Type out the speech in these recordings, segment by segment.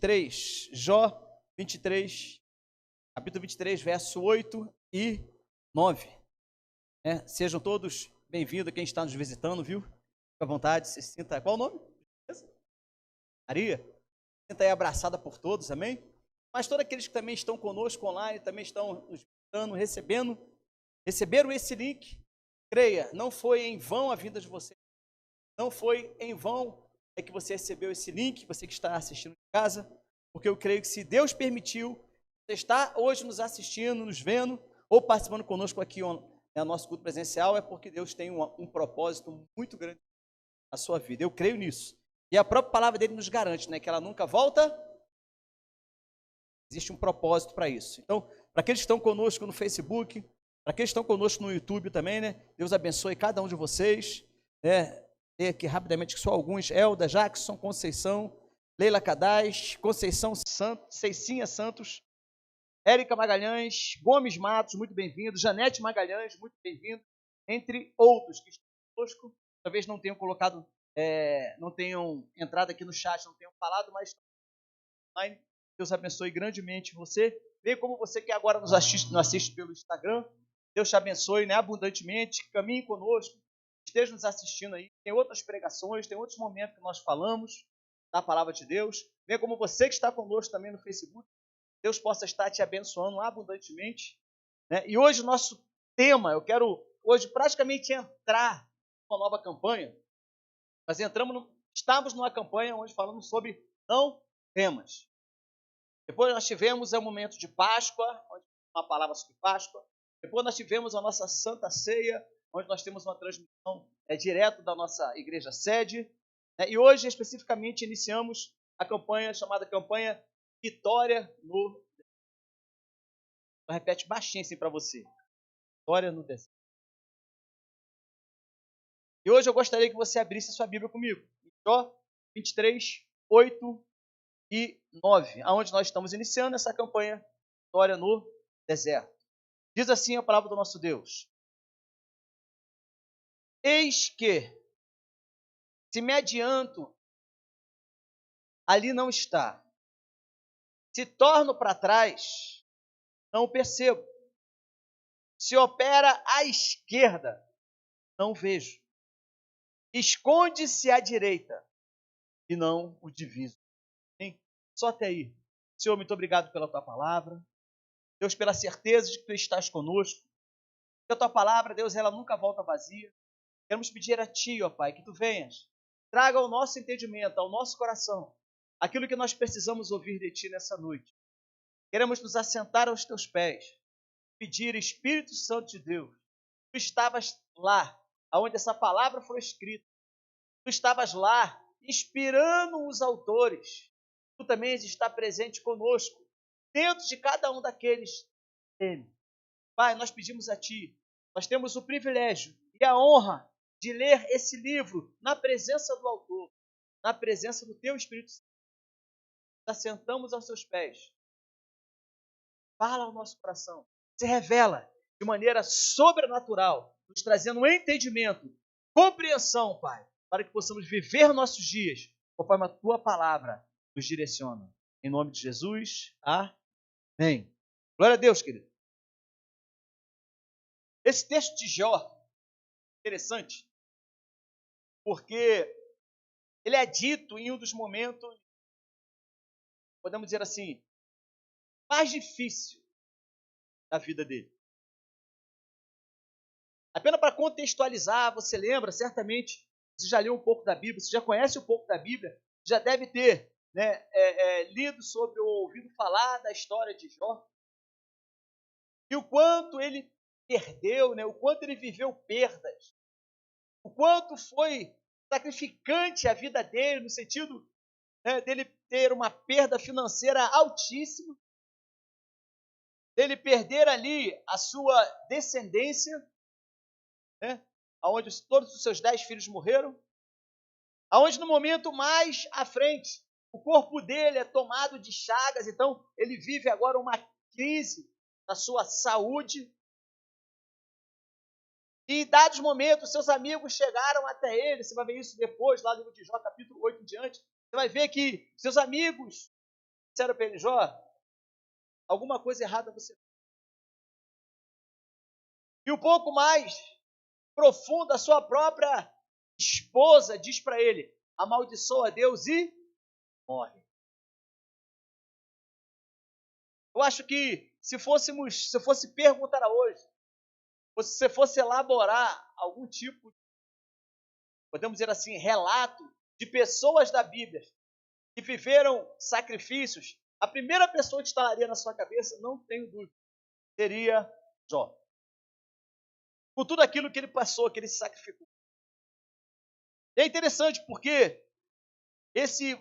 23, Jó 23, capítulo 23, verso 8 e 9. Sejam todos bem-vindos, quem está nos visitando, viu? Fique à vontade, se sinta. Qual o nome? Maria? Se sinta aí abraçada por todos, amém? Mas todos aqueles que também estão conosco online, também estão nos visitando, receberam esse link, creia, não foi em vão a vinda de você, não foi em vão que você recebeu esse link, você que está assistindo em casa, porque eu creio que se Deus permitiu, você está hoje nos assistindo, nos vendo, ou participando conosco aqui no nosso culto presencial, é porque Deus tem um propósito muito grande na sua vida, eu creio nisso. E a própria palavra dele nos garante, que ela nunca volta. Existe um propósito para isso. Então, para aqueles que estão conosco no Facebook, para aqueles que estão conosco no YouTube também, Deus abençoe cada um de vocês. Leia aqui rapidamente que só alguns: Elda, Jackson, Conceição, Leila Cadaz, Conceição Santos, Ceicinha Santos, Érica Magalhães, Gomes Matos, muito bem-vindo, Janete Magalhães, muito bem-vindo, entre outros que estão conosco. Talvez não tenham colocado, não tenham entrado aqui no chat, não tenham falado, mas online. Deus abençoe grandemente você. Vê como você que agora nos assiste pelo Instagram. Deus te abençoe, abundantemente. Caminhe conosco. Esteja nos assistindo aí. Tem outras pregações, tem outros momentos que nós falamos da palavra de Deus. Vê como você que está conosco também no Facebook. Deus possa estar te abençoando abundantemente. E hoje o nosso tema, eu quero hoje praticamente entrar numa nova campanha. Nós estamos numa campanha onde falamos sobre não temas. Depois nós tivemos o momento de Páscoa, onde uma palavra sobre Páscoa. Depois nós tivemos a nossa Santa Ceia, onde nós temos uma transmissão direto da nossa igreja sede. E hoje, especificamente, iniciamos a campanha chamada Campanha Vitória no Deserto. Eu repete baixinho assim para você. Vitória no Deserto. E hoje eu gostaria que você abrisse a sua Bíblia comigo. Jó 23, 8 e 9, aonde nós estamos iniciando essa campanha Vitória no Deserto. Diz assim a palavra do nosso Deus: eis que, se me adianto, ali não está. Se torno para trás, não o percebo. Se opera à esquerda, não vejo. Esconde-se à direita, e não o diviso. Hein? Só até aí. Senhor, muito obrigado pela tua palavra. Deus, pela certeza de que tu estás conosco. Que a tua palavra, Deus, ela nunca volta vazia. Queremos pedir a ti, ó Pai, que tu venhas, traga ao nosso entendimento, ao nosso coração, aquilo que nós precisamos ouvir de ti nessa noite. Queremos nos assentar aos teus pés, pedir, Espírito Santo de Deus, tu estavas lá, onde essa palavra foi escrita, tu estavas lá, inspirando os autores, tu também está presente conosco, dentro de cada um daqueles temas. Pai, nós pedimos a ti, nós temos o privilégio e a honra de ler esse livro na presença do autor, na presença do teu Espírito Santo. Nós sentamos aos seus pés. Fala ao nosso coração. Se revela de maneira sobrenatural, nos trazendo um entendimento, compreensão, Pai, para que possamos viver nossos dias conforme a tua palavra nos direciona. Em nome de Jesus, amém. Glória a Deus, querido. Esse texto de Jó, interessante, porque ele é dito em um dos momentos, podemos dizer assim, mais difícil da vida dele. Apenas para contextualizar, você lembra, certamente, você já leu um pouco da Bíblia, você já conhece um pouco da Bíblia, já deve ter lido sobre ou ouvido falar da história de Jó, e o quanto ele perdeu, o quanto ele viveu perdas, o quanto foi sacrificante a vida dele, no sentido dele ter uma perda financeira altíssima, dele perder ali a sua descendência, onde todos os seus 10 filhos morreram, aonde no momento mais à frente, o corpo dele é tomado de chagas, então ele vive agora uma crise na sua saúde. E em dados momentos, seus amigos chegaram até ele, você vai ver isso depois, lá no livro de Jó, capítulo 8 em diante, você vai ver que seus amigos Disseram para ele: Jó, alguma coisa errada você fez. E um pouco mais profundo, a sua própria esposa diz para ele: amaldiçoa a Deus e morre. Eu acho que se eu fosse perguntar hoje, ou se você fosse elaborar algum tipo, podemos dizer assim, relato de pessoas da Bíblia que viveram sacrifícios, a primeira pessoa que estaria na sua cabeça, não tenho dúvida, seria Jó. Por tudo aquilo que ele passou, que ele se sacrificou. E é interessante porque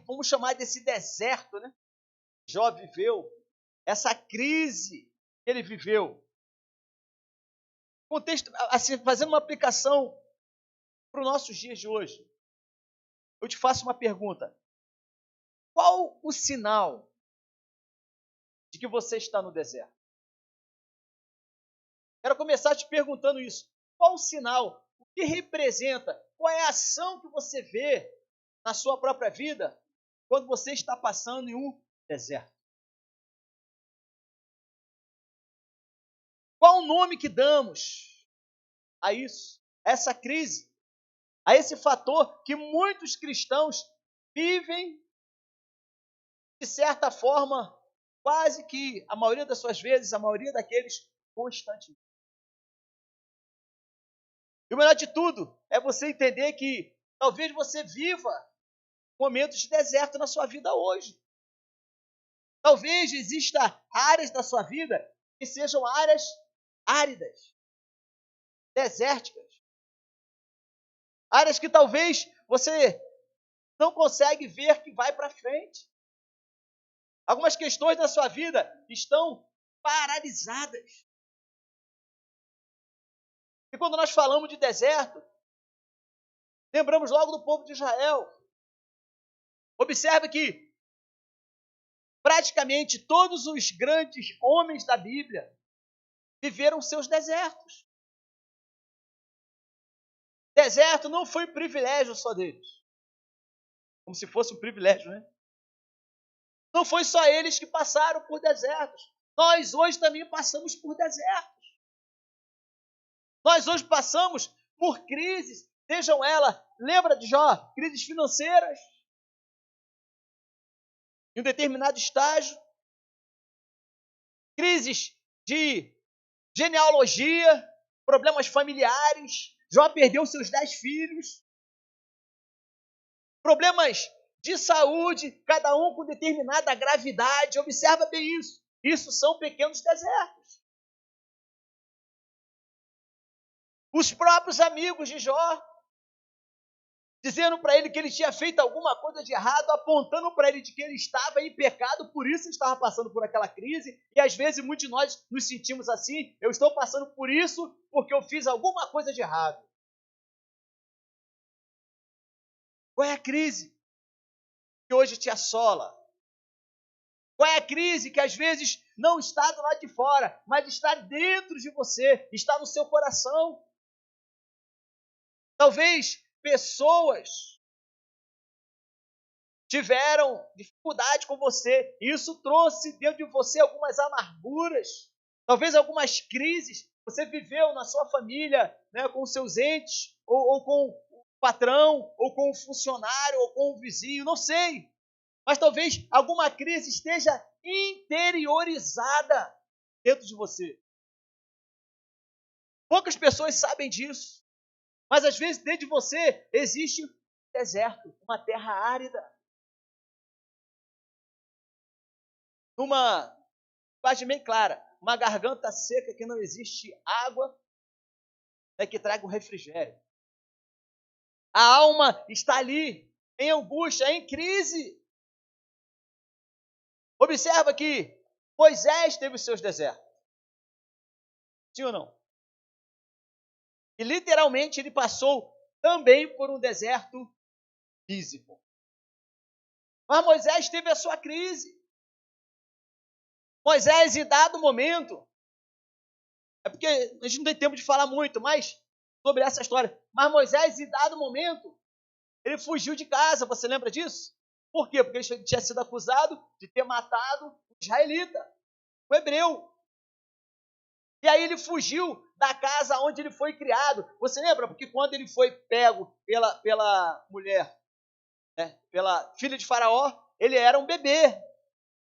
vamos chamar desse deserto, né? Jó viveu, essa crise que ele viveu. Contexto, assim, fazendo uma aplicação para os nossos dias de hoje, eu te faço uma pergunta. Qual o sinal de que você está no deserto? Quero começar te perguntando isso. Qual o sinal? O que representa? Qual é a ação que você vê na sua própria vida quando você está passando em um deserto? Qual o nome que damos a isso, a essa crise, a esse fator que muitos cristãos vivem, de certa forma, quase que a maioria das suas vezes, a maioria daqueles, constantemente. E o melhor de tudo é você entender que talvez você viva momentos de deserto na sua vida hoje. Talvez exista áreas da sua vida que sejam áreas áridas, desérticas. Áreas que talvez você não consegue ver que vai para frente. Algumas questões da sua vida estão paralisadas. E quando nós falamos de deserto, lembramos logo do povo de Israel. Observe que praticamente todos os grandes homens da Bíblia viveram seus desertos. Deserto não foi privilégio só deles. Como se fosse um privilégio, né? Não foi só eles que passaram por desertos. Nós hoje também passamos por desertos. Nós hoje passamos por crises, sejam elas, lembra de Jó, crises financeiras, em um determinado estágio, crises de genealogia, problemas familiares, Jó perdeu seus 10 filhos, problemas de saúde, cada um com determinada gravidade, observa bem isso. Isso são pequenos desertos. Os próprios amigos de Jó, dizendo para ele que ele tinha feito alguma coisa de errado, apontando para ele de que ele estava em pecado, por isso ele estava passando por aquela crise, e às vezes muitos de nós nos sentimos assim, eu estou passando por isso porque eu fiz alguma coisa de errado. Qual é a crise que hoje te assola? Qual é a crise que às vezes não está do lado de fora, mas está dentro de você, está no seu coração? Talvez pessoas tiveram dificuldade com você, e isso trouxe dentro de você algumas amarguras, talvez algumas crises. Você viveu na sua família, né, com seus entes, ou com o patrão, ou com o funcionário, ou com o vizinho, não sei. Mas talvez alguma crise esteja interiorizada dentro de você. Poucas pessoas sabem disso. Mas às vezes dentro de você existe um deserto, uma terra árida. Uma linguagem bem clara, uma garganta seca que não existe água, né, que traga o refrigério. A alma está ali, em angústia, em crise. Observa que Moisés teve os seus desertos. Sim ou não? E literalmente ele passou também por um deserto físico. Mas Moisés teve a sua crise. Moisés, em dado momento, é porque a gente não tem tempo de falar muito mais sobre essa história, mas Moisés, em dado momento, ele fugiu de casa, você lembra disso? Por quê? Porque ele tinha sido acusado de ter matado um israelita, um hebreu. E aí ele fugiu da casa onde ele foi criado. Você lembra? Porque quando ele foi pego pela mulher, né, pela filha de Faraó, ele era um bebê.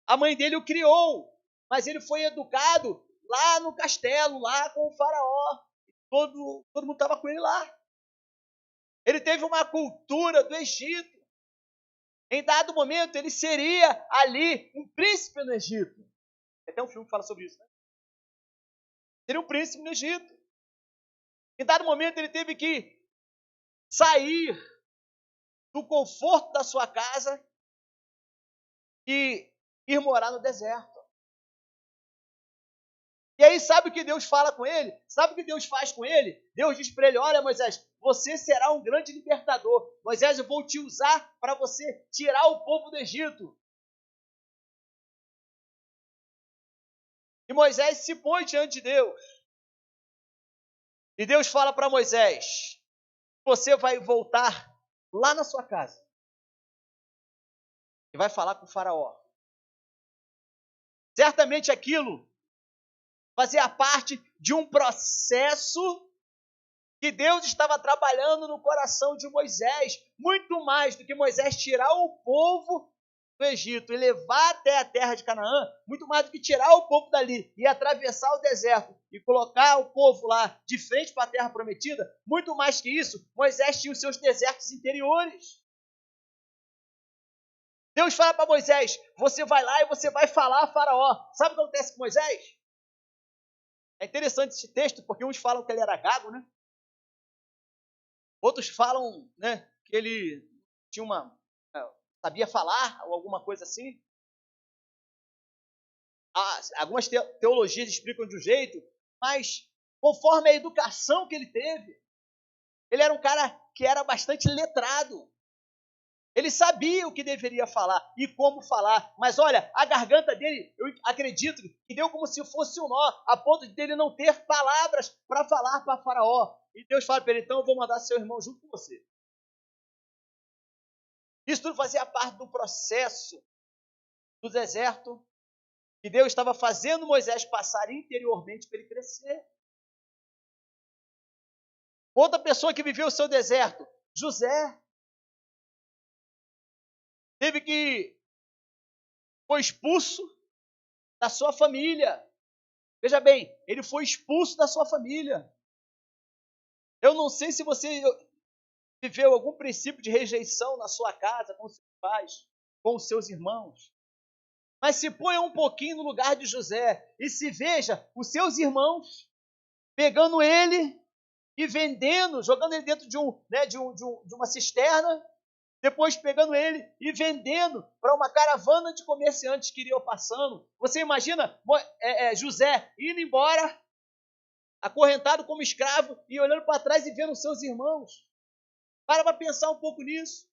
A mãe dele o criou, mas ele foi educado lá no castelo, lá com o Faraó. Todo mundo estava com ele lá. Ele teve uma cultura do Egito. Em dado momento, ele seria ali um príncipe no Egito. Tem até um filme que fala sobre isso, né? Seria um príncipe no Egito. Em dado momento, ele teve que sair do conforto da sua casa e ir morar no deserto. E aí, sabe o que Deus fala com ele? Sabe o que Deus faz com ele? Deus diz para ele: olha, Moisés, você será um grande libertador. Moisés, eu vou te usar para você tirar o povo do Egito. E Moisés se põe diante de Deus. E Deus fala para Moisés: você vai voltar lá na sua casa e vai falar com o Faraó. Certamente aquilo fazia parte de um processo que Deus estava trabalhando no coração de Moisés, muito mais do que Moisés tirar o povo do Egito e levar até a terra de Canaã, muito mais do que tirar o povo dali e atravessar o deserto e colocar o povo lá de frente para a terra prometida, muito mais que isso, Moisés tinha os seus desertos interiores. Deus fala para Moisés: você vai lá e você vai falar a Faraó. Sabe o que acontece com Moisés? É interessante esse texto, porque uns falam que ele era gago, né? Outros falam, né, que ele tinha sabia falar ou alguma coisa assim. Algumas teologias explicam de um jeito, mas conforme a educação que ele teve, ele era um cara que era bastante letrado. Ele sabia o que deveria falar e como falar, mas olha, a garganta dele, eu acredito, que deu como se fosse um nó, a ponto de ele não ter palavras para falar para Faraó. E Deus fala para ele: então eu vou mandar seu irmão junto com você. Isso tudo fazia parte do processo do deserto que Deus estava fazendo Moisés passar interiormente para ele crescer. Outra pessoa que viveu o seu deserto, José, foi expulso da sua família. Veja bem, ele foi expulso da sua família. Eu não sei se você viveu algum princípio de rejeição na sua casa, com seus pais, com os seus irmãos. Mas se ponha um pouquinho no lugar de José e se veja os seus irmãos pegando ele e vendendo, jogando ele dentro de uma cisterna, depois pegando ele e vendendo para uma caravana de comerciantes que iriam passando. Você imagina José indo embora, acorrentado como escravo, e olhando para trás e vendo os seus irmãos. Para pensar um pouco nisso.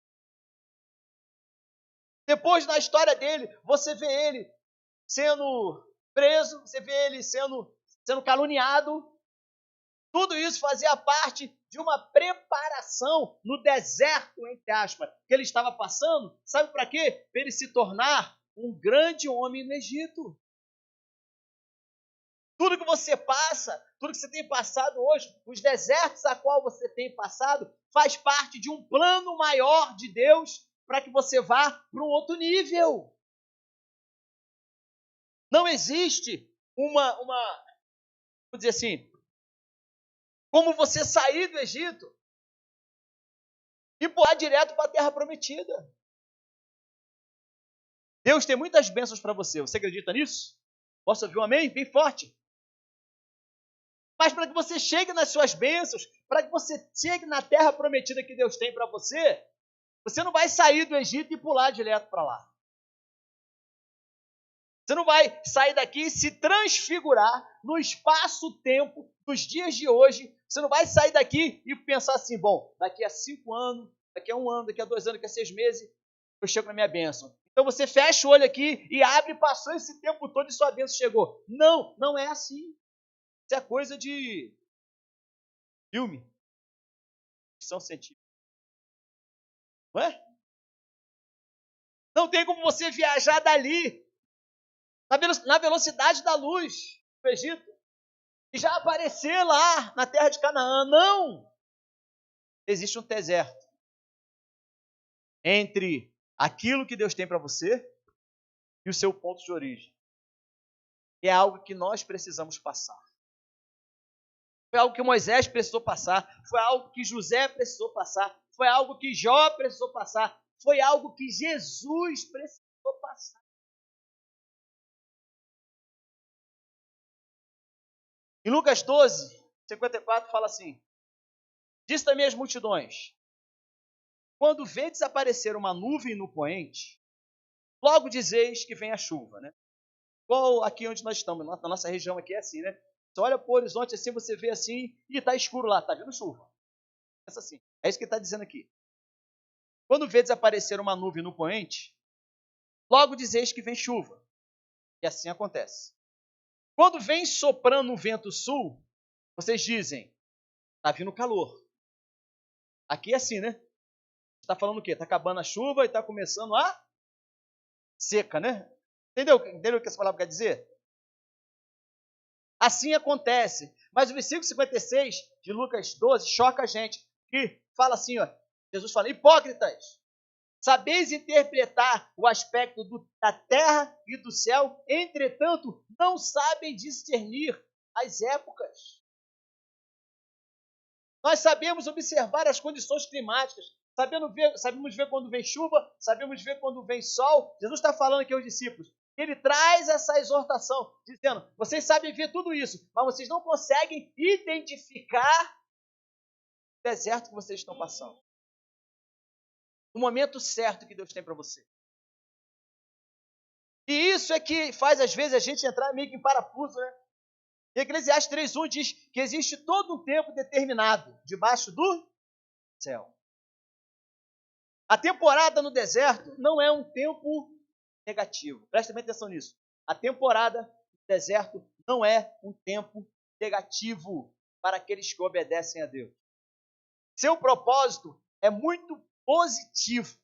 Depois, na história dele, você vê ele sendo preso, você vê ele sendo caluniado. Tudo isso fazia parte de uma preparação no deserto, entre aspas, que ele estava passando. Sabe para quê? Para ele se tornar um grande homem no Egito. Tudo que você passa, tudo que você tem passado hoje, os desertos a qual você tem passado, faz parte de um plano maior de Deus para que você vá para um outro nível. Não existe vamos dizer assim, como você sair do Egito e pular direto para a terra prometida. Deus tem muitas bênçãos para você. Você acredita nisso? Posso ouvir um amém? Bem forte. Mas para que você chegue nas suas bênçãos, para que você chegue na terra prometida que Deus tem para você, você não vai sair do Egito e pular direto para lá. Você não vai sair daqui e se transfigurar no espaço-tempo dos dias de hoje. Você não vai sair daqui e pensar assim: bom, daqui a 5 anos, daqui a 1 ano, daqui a 2 anos, daqui a 6 meses, eu chego na minha bênção. Então você fecha o olho aqui e abre, passou esse tempo todo e sua bênção chegou. Não, não é assim. Isso é coisa de filme, ficção científica. Não é? Não tem como você viajar dali, na velocidade da luz do Egito, e já aparecer lá na terra de Canaã. Não! Existe um deserto entre aquilo que Deus tem para você e o seu ponto de origem. É algo que nós precisamos passar. Foi algo que Moisés precisou passar, foi algo que José precisou passar, foi algo que Jó precisou passar, foi algo que Jesus precisou passar. Em Lucas 12, 54, fala assim: diz também às multidões: quando vê desaparecer uma nuvem no poente, logo dizeis que vem a chuva, né? Igual aqui onde nós estamos, na nossa região aqui é assim, né? Você olha para o horizonte assim, você vê assim, e está escuro lá, está vindo chuva. Pensa assim, é isso que ele está dizendo aqui. Quando vê desaparecer uma nuvem no poente, logo dizeis que vem chuva. E assim acontece. Quando vem soprando um vento sul, vocês dizem, está vindo calor. Aqui é assim, né? Está falando o quê? Está acabando a chuva e está começando a seca, né? Entendeu o que essa palavra quer dizer? Assim acontece. Mas o versículo 56 de Lucas 12 choca a gente. Que fala assim, ó, Jesus fala: hipócritas, sabeis interpretar o aspecto da terra e do céu, entretanto, não sabem discernir as épocas. Nós sabemos observar as condições climáticas, sabemos ver quando vem chuva, sabemos ver quando vem sol. Jesus está falando aqui aos discípulos. Ele traz essa exortação, dizendo: vocês sabem ver tudo isso, mas vocês não conseguem identificar o deserto que vocês estão passando. O momento certo que Deus tem para você. E isso é que faz, às vezes, a gente entrar meio que em parafuso, né? E Eclesiastes 3:1 diz que existe todo um tempo determinado debaixo do céu. A temporada no deserto não é um tempo negativo. Presta bem atenção nisso. A temporada no deserto não é um tempo negativo para aqueles que obedecem a Deus. Seu propósito é muito positivo.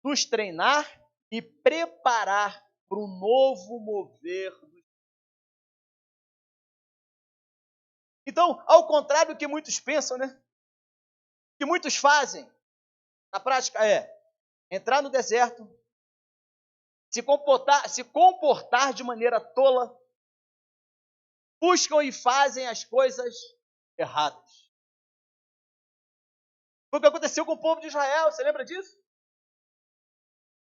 Nos treinar e preparar para um novo mover. Então, ao contrário do que muitos pensam, né? O que muitos fazem, na prática, é entrar no deserto, se comportar de maneira tola, buscam e fazem as coisas erradas. Foi o que aconteceu com o povo de Israel, você lembra disso?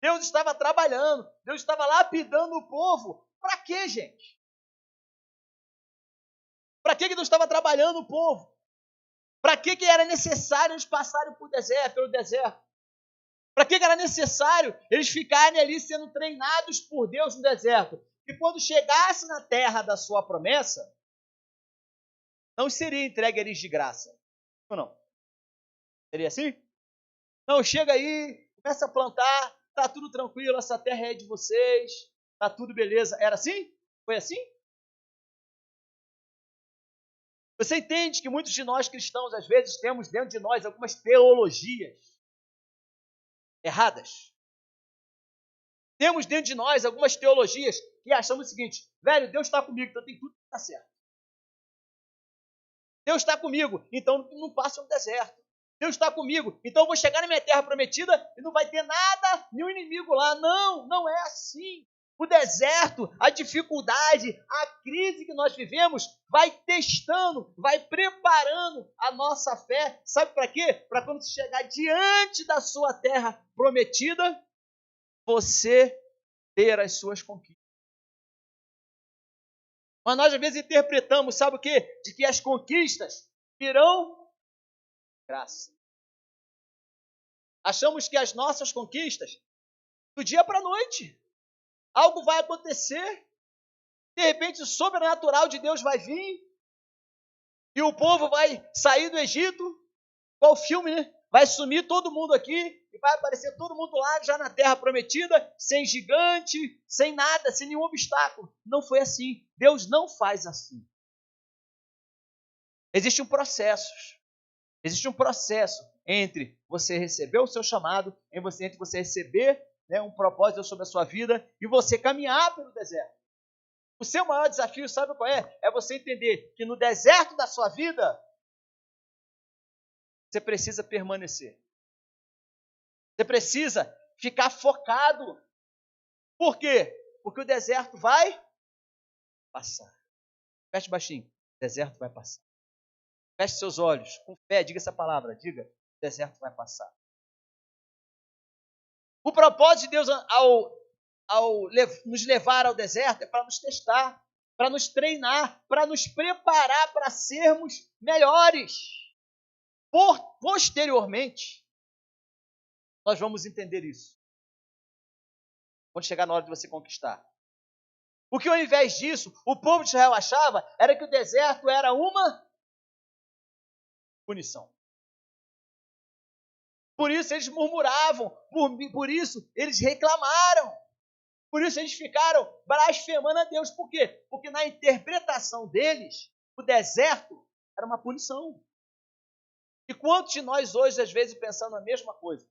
Deus estava trabalhando, Deus estava lapidando o povo. Para quê, gente? Para que Deus estava trabalhando o povo? Para que era necessário eles passarem pelo deserto? Para que era necessário eles ficarem ali sendo treinados por Deus no deserto? E quando chegasse na terra da sua promessa, não seria entregue a eles de graça. Ou não? Seria assim? Não, chega aí, começa a plantar, está tudo tranquilo, essa terra é de vocês, está tudo beleza. Era assim? Foi assim? Você entende que muitos de nós cristãos, às vezes, temos dentro de nós algumas teologias erradas? Temos dentro de nós algumas teologias que achamos o seguinte: velho, Deus está comigo, então tem tudo que está certo. Deus está comigo, então não passa no deserto. Deus está comigo, então eu vou chegar na minha terra prometida e não vai ter nada, nenhum inimigo lá. Não, não é assim. O deserto, a dificuldade, a crise que nós vivemos vai testando, vai preparando a nossa fé. Sabe para quê? Para quando você chegar diante da sua terra prometida, você ter as suas conquistas. Mas nós às vezes interpretamos, sabe o quê? De que as conquistas virão graça. Achamos que as nossas conquistas, do dia para a noite, algo vai acontecer, de repente o sobrenatural de Deus vai vir, e o povo vai sair do Egito, qual filme, né? Vai sumir todo mundo aqui, e vai aparecer todo mundo lá, já na terra prometida, sem gigante, sem nada, sem nenhum obstáculo. Não foi assim. Deus não faz assim. Existe um processo entre você receber o seu chamado, entre você receber né, um propósito sobre a sua vida e você caminhar pelo deserto. O seu maior desafio, sabe qual é? É você entender que no deserto da sua vida, você precisa permanecer. Você precisa ficar focado. Por quê? Porque o deserto vai passar. Feche baixinho. O deserto vai passar. Feche seus olhos. Com fé, diga essa palavra. Diga, o deserto vai passar. O propósito de Deus ao nos levar ao deserto é para nos testar, para nos treinar, para nos preparar para sermos melhores. Posteriormente, nós vamos entender isso. Quando chegar na hora de você conquistar. O que ao invés disso, o povo de Israel achava era que o deserto era uma punição. Por isso eles murmuravam, por isso eles reclamaram. Por isso eles ficaram blasfemando a Deus. Por quê? Porque na interpretação deles, o deserto era uma punição. E quantos de nós hoje, às vezes, pensando a mesma coisa?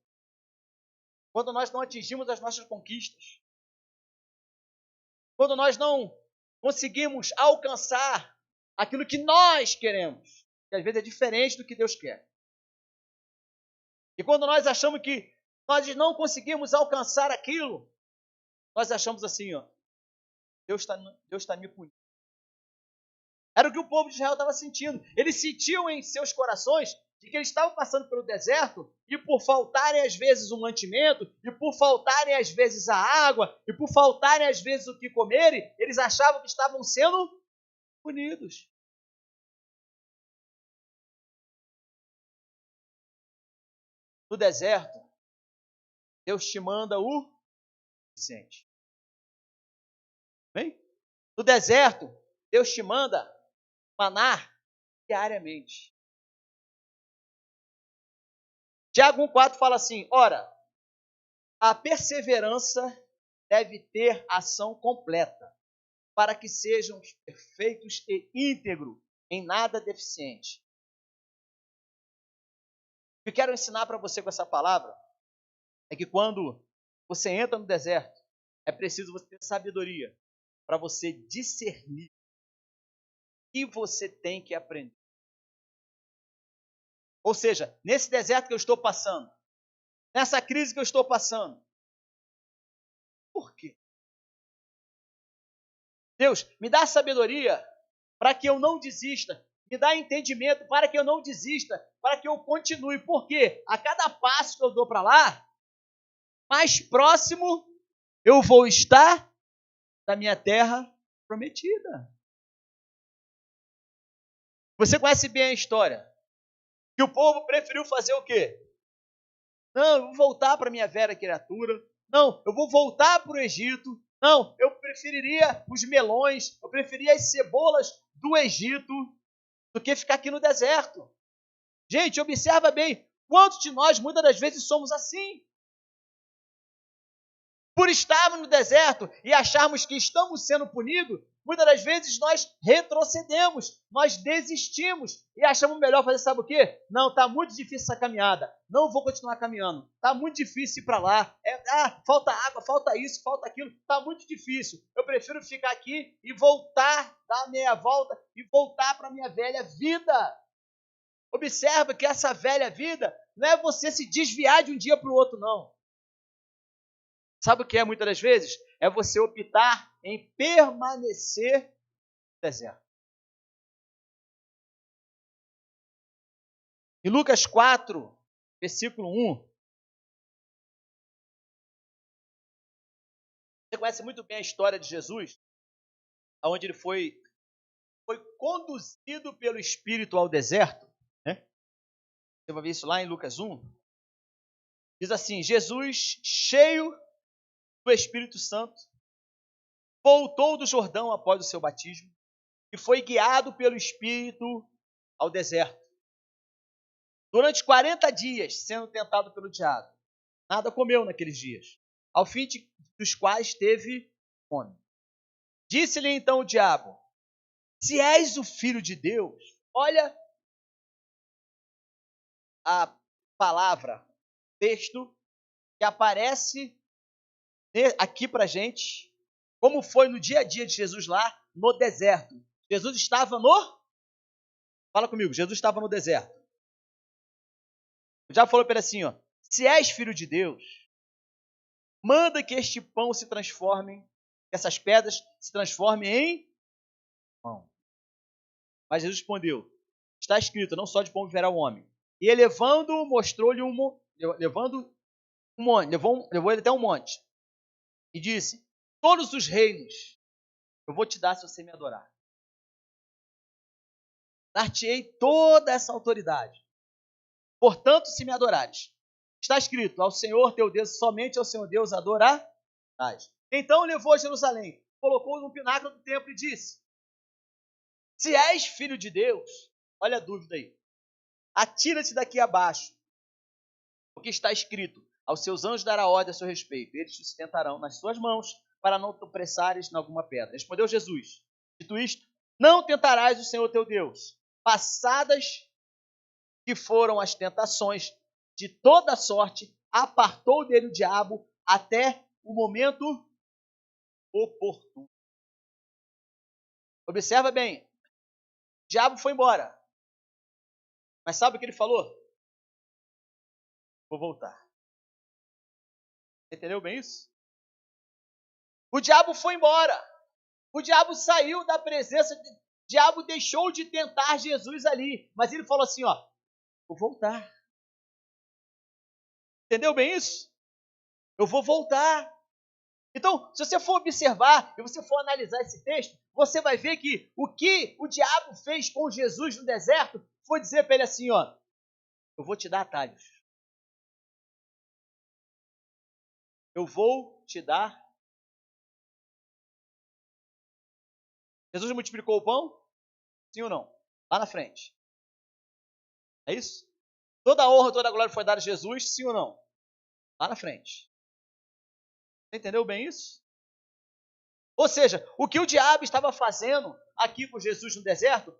Quando nós não atingimos as nossas conquistas, quando nós não conseguimos alcançar aquilo que nós queremos, que às vezes é diferente do que Deus quer. E quando nós achamos que nós não conseguimos alcançar aquilo, nós achamos assim, ó, Deus está me punindo. Era o que o povo de Israel estava sentindo. Eles sentiam em seus corações de que eles estavam passando pelo deserto e por faltarem às vezes um mantimento, e por faltarem às vezes a água, e por faltarem às vezes o que comerem, eles achavam que estavam sendo punidos. No deserto, Deus te manda o suficiente. Bem? No deserto, Deus te manda maná diariamente. Tiago 1,4 fala assim, ora, a perseverança deve ter ação completa, para que sejam perfeitos e íntegros, em nada deficiente. O que eu quero ensinar para você com essa palavra é que quando você entra no deserto, é preciso você ter sabedoria para você discernir o que você tem que aprender. Ou seja, nesse deserto que eu estou passando, nessa crise que eu estou passando, por quê? Deus, me dá sabedoria para que eu não desista. Me dá entendimento para que eu não desista, para que eu continue. Porque a cada passo que eu dou para lá, mais próximo eu vou estar da minha terra prometida. Você conhece bem a história. Que o povo preferiu fazer o quê? Não, eu vou voltar para a minha velha criatura. Não, eu vou voltar para o Egito. Não, eu preferiria os melões, eu preferia as cebolas do Egito do que ficar aqui no deserto. Gente, observa bem, quantos de nós muitas das vezes somos assim? Por estarmos no deserto e acharmos que estamos sendo punidos, muitas das vezes nós retrocedemos, nós desistimos e achamos melhor fazer sabe o quê? Não, está muito difícil essa caminhada, não vou continuar caminhando, está muito difícil ir para lá, falta água, falta isso, falta aquilo, está muito difícil, eu prefiro ficar aqui e voltar, dar a meia volta e voltar para a minha velha vida. Observa que essa velha vida não é você se desviar de um dia para o outro, não. Sabe o que é muitas das vezes? É você optar em permanecer no deserto. Em Lucas 4, versículo 1, você conhece muito bem a história de Jesus, onde ele foi conduzido pelo Espírito ao deserto. Né? Você vai ver isso lá em Lucas 1. Diz assim, Jesus, cheio do Espírito Santo, voltou do Jordão após o seu batismo e foi guiado pelo Espírito ao deserto. Durante 40 dias, sendo tentado pelo diabo. Nada comeu naqueles dias, ao fim dos quais teve fome. Disse-lhe então o diabo, se és o Filho de Deus, olha a palavra, texto, que aparece aqui para a gente como foi no dia a dia de Jesus lá no deserto. Jesus estava no... Fala comigo, Jesus estava no deserto. Já falou para ele assim, ó, se és filho de Deus, manda que este pão se transforme, que essas pedras se transformem em pão. Mas Jesus respondeu, está escrito, não só de pão viverá o homem. E ele levando, mostrou-lhe levou ele até um monte. E disse, todos os reinos eu vou te dar se você me adorar. Dar-te-ei toda essa autoridade. Portanto, se me adorares, está escrito, ao Senhor teu Deus, somente ao Senhor Deus adorarás. Então levou a Jerusalém, colocou no pináculo do templo e disse, se és filho de Deus, olha a dúvida aí, atira-te daqui abaixo, porque está escrito, aos seus anjos dará ordem a seu respeito, eles te sustentarão nas suas mãos, para não te apressares em alguma pedra. Respondeu Jesus, dito isto, não tentarás o Senhor teu Deus. Passadas que foram as tentações de toda sorte, apartou dele o diabo até o momento oportuno. Observa bem, o diabo foi embora. Mas sabe o que ele falou? Vou voltar. Entendeu bem isso? O diabo foi embora. O diabo saiu da presença, o diabo deixou de tentar Jesus ali. Mas ele falou assim, ó, vou voltar. Entendeu bem isso? Eu vou voltar. Então, se você for observar e você for analisar esse texto, você vai ver que o diabo fez com Jesus no deserto foi dizer para ele assim, ó, eu vou te dar atalhos. Eu vou te dar. Jesus multiplicou o pão? Sim ou não? Lá na frente. É isso? Toda a honra, toda a glória foi dada a Jesus, sim ou não? Lá na frente. Você entendeu bem isso? Ou seja, o que o diabo estava fazendo aqui com Jesus no deserto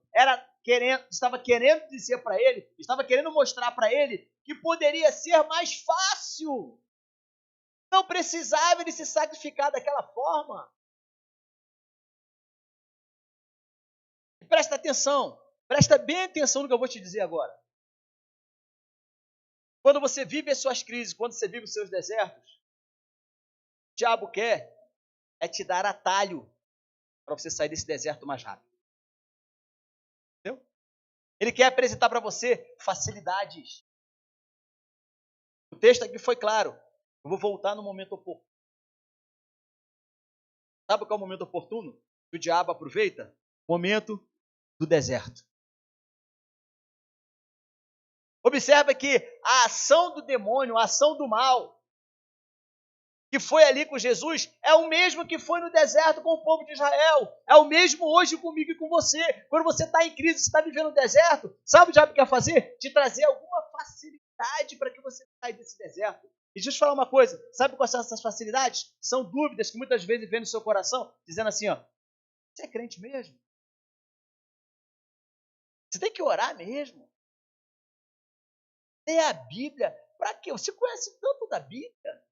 estava querendo dizer para ele, estava querendo mostrar para ele que poderia ser mais fácil. Não precisava ele se sacrificar daquela forma. E presta atenção, presta bem atenção no que eu vou te dizer agora. Quando você vive as suas crises, quando você vive os seus desertos, o diabo quer te dar atalho para você sair desse deserto mais rápido. Entendeu? Ele quer apresentar para você facilidades. O texto aqui foi claro. Eu vou voltar no momento oportuno. Sabe qual é o momento oportuno que o diabo aproveita? O momento do deserto. Observa que a ação do demônio, a ação do mal, que foi ali com Jesus, é o mesmo que foi no deserto com o povo de Israel. É o mesmo hoje comigo e com você. Quando você está em crise, você está vivendo no deserto, sabe o que o diabo quer fazer? Te trazer alguma facilidade para que você saia desse deserto. E deixa eu te falar uma coisa, sabe quais são essas facilidades? São dúvidas que muitas vezes vêm no seu coração, dizendo assim, ó, você é crente mesmo? Você tem que orar mesmo? Ler a Bíblia, para quê? Você conhece tanto da Bíblia?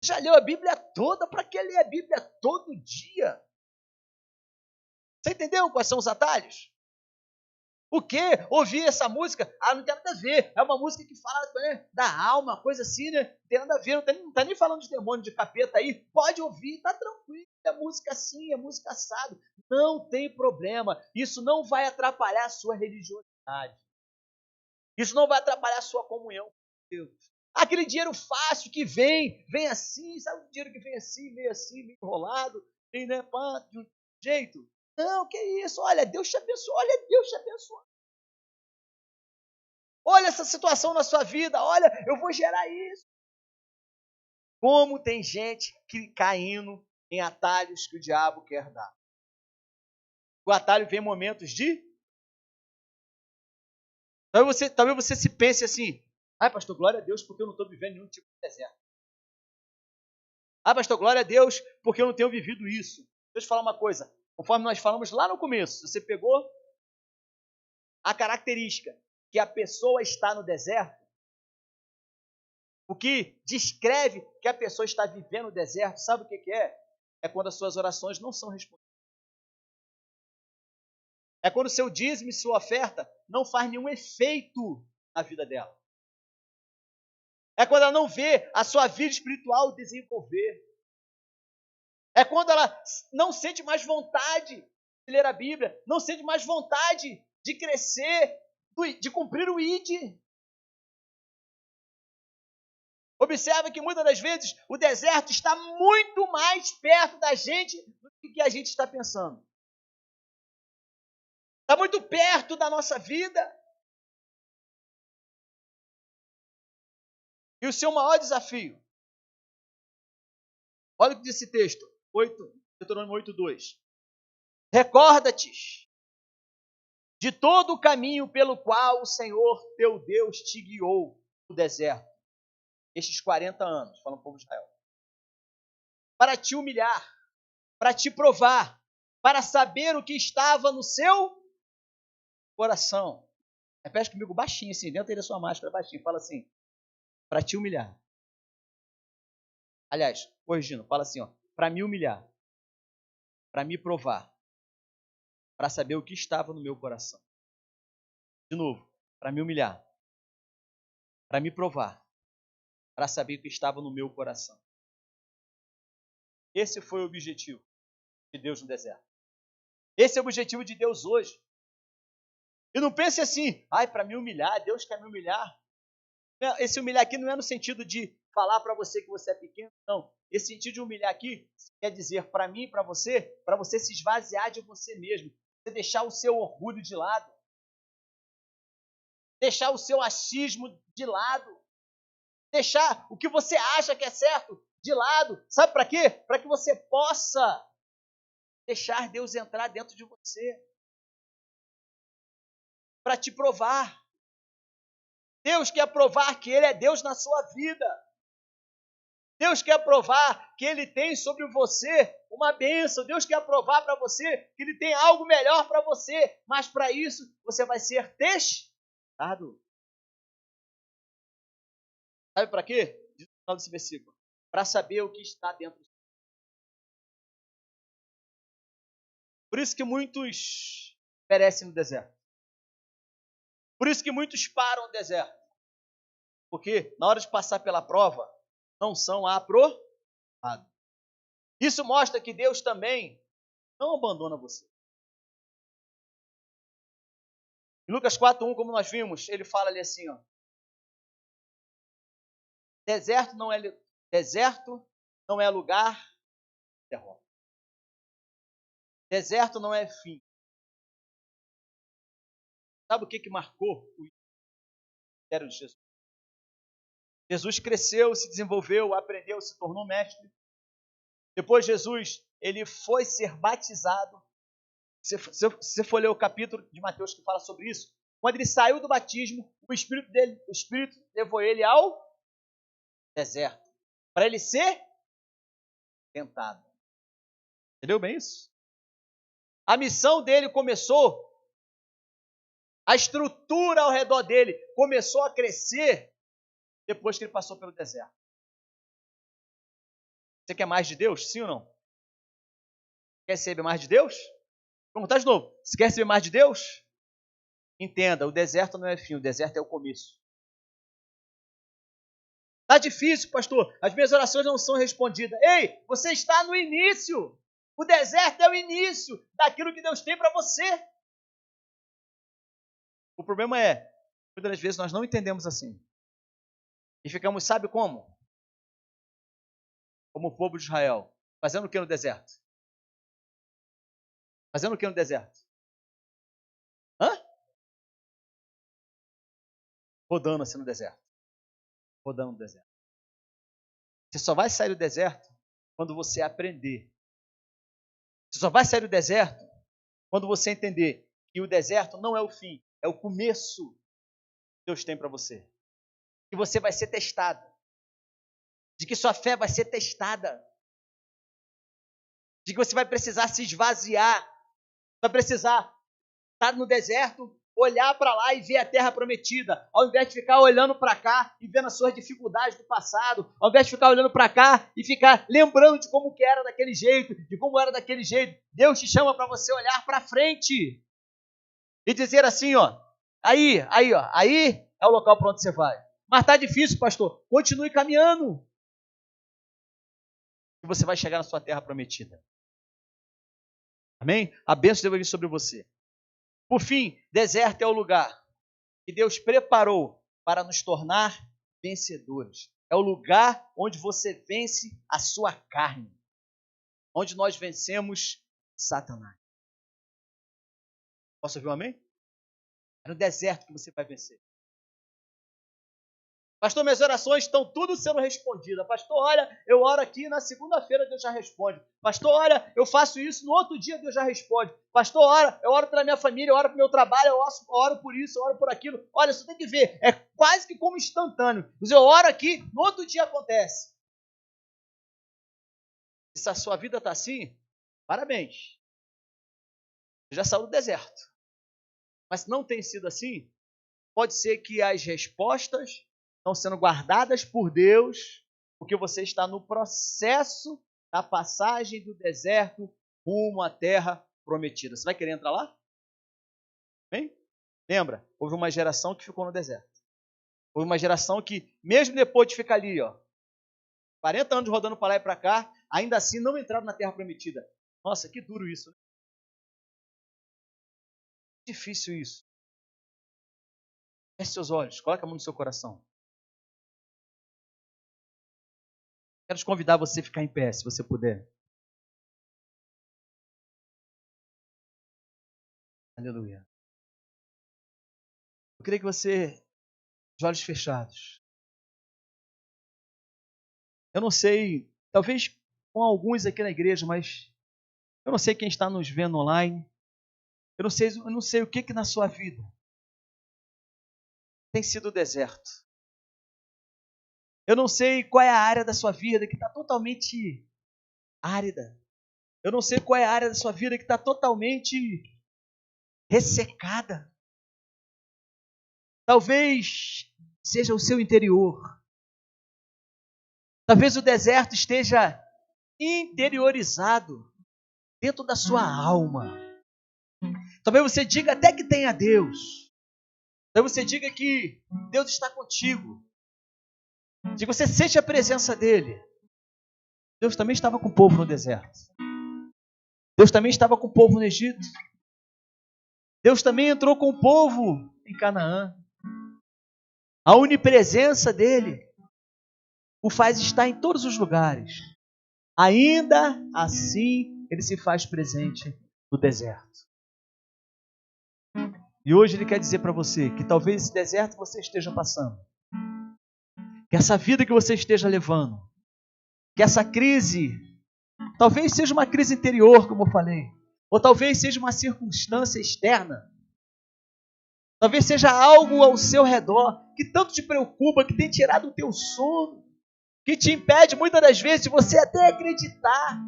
Já leu a Bíblia toda? Para que ler a Bíblia todo dia? Você entendeu quais são os atalhos? O quê? Ouvir essa música? Não tem nada a ver. É uma música que fala, né, da alma, coisa assim, né? Não tem nada a ver. Não está nem falando de demônio, de capeta aí. Pode ouvir, tá tranquilo. É música assim, é música assado. Não tem problema. Isso não vai atrapalhar a sua religiosidade. Isso não vai atrapalhar a sua comunhão com Deus. Aquele dinheiro fácil que vem assim, sabe o dinheiro que vem assim, meio enrolado, vem, né, pá, de um jeito. Não, que isso, olha, Deus te abençoe, olha, Deus te abençoe. Olha essa situação na sua vida, olha, eu vou gerar isso. Como tem gente caindo em atalhos que o diabo quer dar. O atalho vem em momentos de... Talvez você se pense assim, pastor, glória a Deus, porque eu não estou vivendo nenhum tipo de deserto. Pastor, glória a Deus, porque eu não tenho vivido isso. Deixa eu te falar uma coisa. Conforme nós falamos lá no começo, você pegou a característica que a pessoa está no deserto, O que descreve que a pessoa está vivendo no deserto, sabe o que é? É quando as suas orações não são respondidas. É quando o seu dízimo e sua oferta não faz nenhum efeito na vida dela. É quando ela não vê a sua vida espiritual desenvolver. É quando ela não sente mais vontade de ler a Bíblia, não sente mais vontade de crescer, de cumprir o ID. Observa que muitas das vezes o deserto está muito mais perto da gente do que a gente está pensando. Está muito perto da nossa vida. E o seu maior desafio? Olha o que diz esse texto, Deuteronômio 8:2. Recorda-te de todo o caminho pelo qual o Senhor teu Deus te guiou no deserto, estes 40 anos, fala o povo de Israel, para te humilhar, para te provar, para saber o que estava no seu coração. Repete comigo baixinho, assim, dentro da sua máscara, baixinho, fala assim, para te humilhar. Aliás, corrigindo, fala assim, para me humilhar, para me provar, para saber o que estava no meu coração. De novo, para me humilhar, para me provar, para saber o que estava no meu coração. Esse foi o objetivo de Deus no deserto. Esse é o objetivo de Deus hoje. E não pense assim, para me humilhar, Deus quer me humilhar. Esse humilhar aqui não é no sentido de falar para você que você é pequeno, não. Esse sentido de humilhar aqui quer dizer para mim e para você se esvaziar de você mesmo, você deixar o seu orgulho de lado, deixar o seu achismo de lado, deixar o que você acha que é certo de lado. Sabe para quê? Para que você possa deixar Deus entrar dentro de você, para te provar. Deus quer provar que Ele é Deus na sua vida. Deus quer provar que Ele tem sobre você uma bênção. Deus quer provar para você que Ele tem algo melhor para você. Mas para isso, você vai ser testado. Sabe para quê? Diz no final desse versículo. Para saber o que está dentro de você. Por isso que muitos perecem no deserto. Por isso que muitos param no deserto. Porque na hora de passar pela prova, não são aprovados. Isso mostra que Deus também não abandona você. Em Lucas 4:1, como nós vimos, ele fala ali assim, deserto não é lugar de derrota. Deserto não é fim. Sabe o que marcou o ministério de Jesus? Jesus cresceu, se desenvolveu, aprendeu, se tornou mestre. Depois Jesus, ele foi ser batizado. Se você for ler o capítulo de Mateus que fala sobre isso, quando ele saiu do batismo, o Espírito levou ele ao deserto, para ele ser tentado. Entendeu bem isso? A missão dele começou, a estrutura ao redor dele começou a crescer depois que ele passou pelo deserto. Você quer mais de Deus? Sim ou não? Quer receber mais de Deus? Vamos contar de novo. Você quer receber mais de Deus? Entenda, o deserto não é fim, o deserto é o começo. Está difícil, pastor, as minhas orações não são respondidas. Ei, você está no início. O deserto é o início daquilo que Deus tem para você. O problema é, muitas das vezes nós não entendemos assim. E ficamos, sabe como? Como o povo de Israel. Fazendo o que no deserto? Fazendo o que no deserto? Rodando assim no deserto. Rodando no deserto. Você só vai sair do deserto quando você aprender. Você só vai sair do deserto quando você entender que o deserto não é o fim, é o começo que Deus tem para você. Que você vai ser testado. De que sua fé vai ser testada. De que você vai precisar se esvaziar. Vai precisar estar no deserto, olhar para lá e ver a terra prometida, ao invés de ficar olhando para cá e vendo as suas dificuldades do passado, ao invés de ficar olhando para cá e ficar lembrando de como que era daquele jeito, de como era daquele jeito. Deus te chama para você olhar para frente e dizer assim, ó, aí é o local para onde você vai. Mas tá difícil, pastor. Continue caminhando. E você vai chegar na sua terra prometida. Amém? A bênção deve vir sobre você. Por fim, deserto é o lugar que Deus preparou para nos tornar vencedores. É o lugar onde você vence a sua carne. Onde nós vencemos Satanás. Posso ouvir um amém? É no deserto que você vai vencer. Pastor, minhas orações estão tudo sendo respondidas. Pastor, olha, eu oro aqui, na segunda-feira Deus já responde. Pastor, olha, eu faço isso, no outro dia Deus já responde. Pastor, olha, eu oro pela minha família, eu oro pelo meu trabalho, eu oro por isso, eu oro por aquilo. Olha, você tem que ver, é quase que como instantâneo. Mas eu oro aqui, no outro dia acontece. Se a sua vida está assim, parabéns. Você já saiu do deserto. Mas se não tem sido assim, pode ser que as respostas estão sendo guardadas por Deus, porque você está no processo da passagem do deserto rumo à terra prometida. Você vai querer entrar lá? Bem? Lembra? Houve uma geração que ficou no deserto. Houve uma geração que, mesmo depois de ficar ali, 40 anos rodando para lá e para cá, ainda assim não entraram na terra prometida. Nossa, que duro isso, né? Difícil isso. Feche seus olhos, coloque a mão no seu coração. Quero te convidar você a ficar em pé, se você puder. Aleluia. Eu queria que você, de olhos fechados. Eu não sei, talvez com alguns aqui na igreja, mas eu não sei quem está nos vendo online. Eu não sei o que na sua vida tem sido deserto. Eu não sei qual é a área da sua vida que está totalmente árida. Eu não sei qual é a área da sua vida que está totalmente ressecada. Talvez seja o seu interior. Talvez o deserto esteja interiorizado dentro da sua alma. Talvez você diga até que tem a Deus. Talvez você diga que Deus está contigo. Se você sente a presença dele. Deus também estava com o povo no deserto. Deus também estava com o povo no Egito. Deus também entrou com o povo em Canaã. A onipresença dele o faz estar em todos os lugares. Ainda assim, ele se faz presente no deserto. E hoje ele quer dizer para você que talvez esse deserto que você esteja passando, que essa vida que você esteja levando, que essa crise, talvez seja uma crise interior, como eu falei, ou talvez seja uma circunstância externa, talvez seja algo ao seu redor que tanto te preocupa, que tem tirado o teu sono, que te impede muitas das vezes de você até acreditar.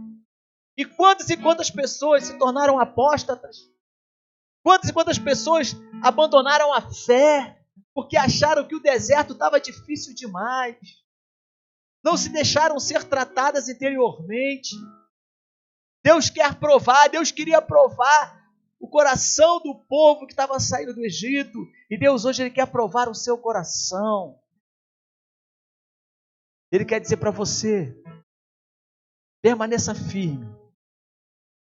E quantas pessoas se tornaram apóstatas? Quantas pessoas abandonaram a fé porque acharam que o deserto estava difícil demais? Não se deixaram ser tratadas interiormente. Deus queria provar o coração do povo que estava saindo do Egito. E Deus hoje ele quer provar o seu coração. Ele quer dizer para você, permaneça firme.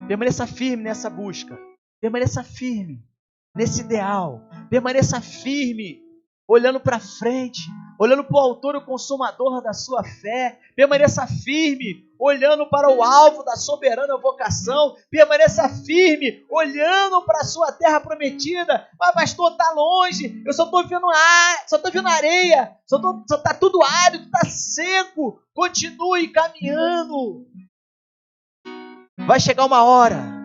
Permaneça firme nessa busca. Permaneça firme nesse ideal. Permaneça firme, olhando para frente, olhando para o autor e o consumador da sua fé. Permaneça firme, olhando para o alvo da soberana vocação. Permaneça firme, olhando para a sua terra prometida. Mas pastor, está longe, eu só estou vendo areia, só está tudo árido, está seco. Continue caminhando. Vai chegar uma hora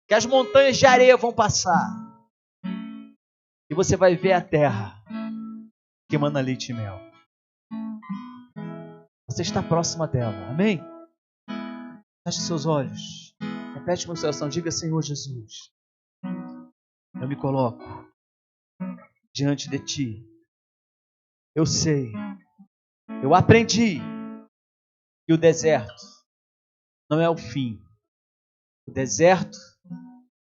que as montanhas de areia vão passar e você vai ver a terra que emana leite e mel. Você está próxima dela, amém? Feche seus olhos, repete com o seu coração, diga: Senhor Jesus, eu me coloco diante de Ti. Eu sei, eu aprendi que o deserto não é o fim. O deserto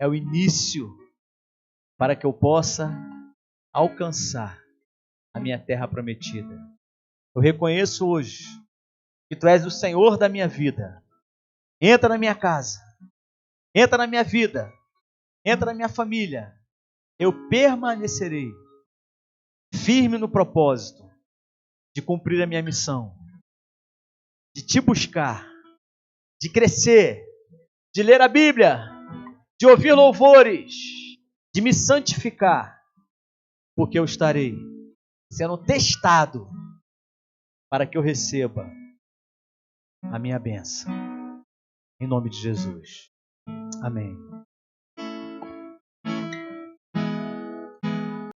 é o início para que eu possa alcançar a minha terra prometida. Eu reconheço hoje que Tu és o Senhor da minha vida. Entra na minha casa, entra na minha vida, entra na minha família. Eu permanecerei firme no propósito de cumprir a minha missão, de Te buscar, de crescer, de ler a Bíblia, de ouvir louvores, de me santificar, porque eu estarei sendo testado para que eu receba a minha bênção. Em nome de Jesus. Amém.